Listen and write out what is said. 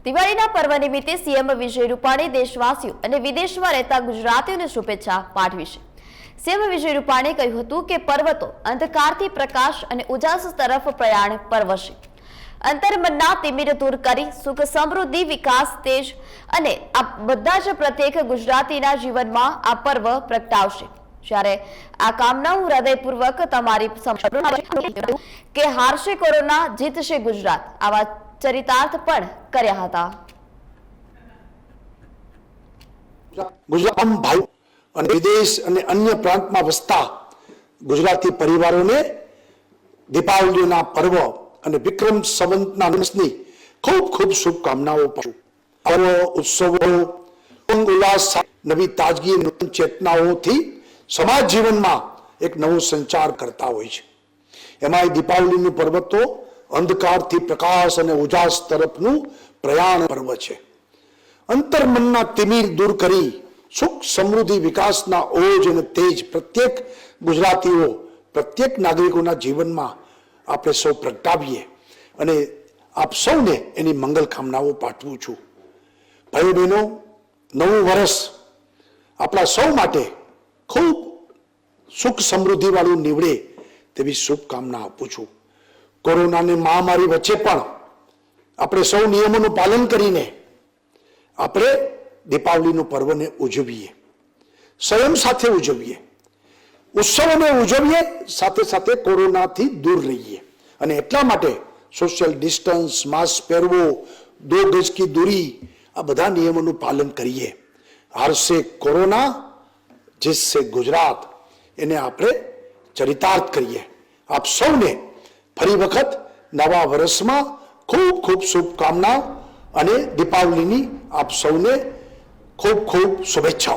દિવાળીના પર્વ નિમિત્તે સીએમ વિજય રૂપાણી દેશવાસીઓ અને વિદેશમાં રહેતા ગુજરાતીઓને શુભેચ્છા પાઠવી છે। સીએમ વિજય રૂપાણીએ કહ્યું હતું કે પર્વ તો અંધકારથી પ્રકાશ અને ઉજાસ તરફ પ્રયાણ પર્વ છે। અંતર્મનના તિમિર દૂર કરી સુખ સમૃદ્ધિ વિકાસ તેજ અને આ બધા જ પ્રત્યેક ગુજરાતીના જીવનમાં આ પર્વ પ્રગટાવશે। જ્યારે આ કામના હું હૃદયપૂર્વક તમારી સમક્ષ કે હારશે કોરોના જીતશે ગુજરાત આવા ચરિતાર્થ પણ કર્યા હતા। ગુજરાત ભાઈ અને વિદેશ અને અન્ય પ્રાંતમાં વસતા ગુજરાતી પરિવારોને દીપાવલીના પર્વ અને વિક્રમ સંવતના દિવસની ખૂબ ખૂબ શુભકામનાઓ પાઠવું। પર્વ ઉત્સવો ઉલ્લાસ નવી તાજગી નૂતન ચેતનાઓથી સમાજ જીવનમાં એક નવો સંચાર કરતા હોય છે। એમાં દીપાવલીનું પર્વ તો અંધકારથી પ્રકાશ અને ઉજાસ તરફનું પ્રયાણ પર્વ છે। અંતર્મનના તિમિર દૂર કરી સુખ સમૃદ્ધિ વિકાસના ઓજ અને તેજ પ્રત્યેક ગુજરાતીઓ પ્રત્યેક નાગરિકોના જીવનમાં આપણે સૌ પ્રગટાવીએ અને આપ સૌને એની મંગલ કામનાઓ પાઠવું છું। ભાઈઓ બહેનો, નવું વર્ષ આપણા સૌ માટે ખૂબ સુખ સમૃદ્ધિ વાળું નીવડે તેવી શુભકામના આપું છું। કોરોનાની મહામારી વચ્ચે પણ આપણે સૌ નિયમોનું પાલન કરીને આપણે દીપાવલીનું પર્વને ઉજવીએ, સંયમ સાથે ઉજવીએ, ઉત્સવોને ઉજવીએ, સાથે સાથે કોરોનાથી દૂર રહીએ અને એટલા માટે સોશિયલ ડિસ્ટન્સ, માસ્ક પહેરવો, 2 ગજ કી દૂરી આ બધા નિયમોનું પાલન કરીએ। હારશે કોરોના જીતશે ગુજરાત એને આપણે ચરિતાર્થ કરીએ। આપ સૌને ફરી વખત નવા વર્ષમાં ખૂબ ખૂબ શુભકામના અને દીપાવલીની આપ સૌને ખૂબ ખૂબ શુભેચ્છાઓ।